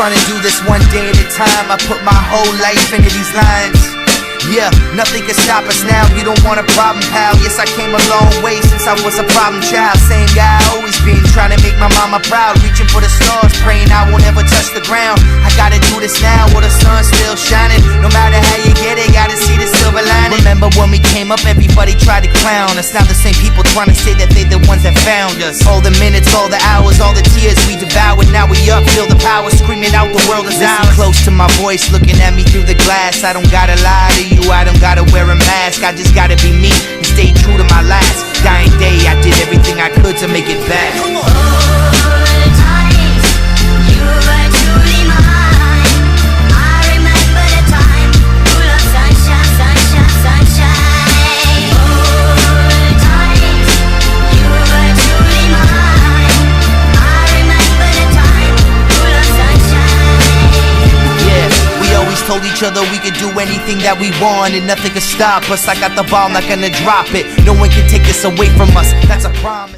trying to do this one day at a time. I put my whole life into these lines. Yeah, nothing can stop us now. You don't want a problem, pal. Yes, I came a long way since I was a problem child. Same guy I always been, trying to make my mama proud. Reaching for the stars, praying I won't ever touch the ground. I gotta do this now while the sun's still shining. No matter how you get it, gotta see the silver lining. Remember when we came up, everybody tried to clown us. Now the same people trying to say that they the ones that found us. All the minutes, all the hours, all the tears we devoured. Now we up, feel the power, screaming out the world is ours. Close to my voice, looking at me through the glass. I don't gotta lie to you, I don't gotta wear a mask. I just gotta be me and stay true to my last dying day. I did everything I could to make it back. Come on. Told each other we could do anything that we want and nothing could stop us. I got the ball, I'm not gonna drop it. No one can take this away from us, that's a promise.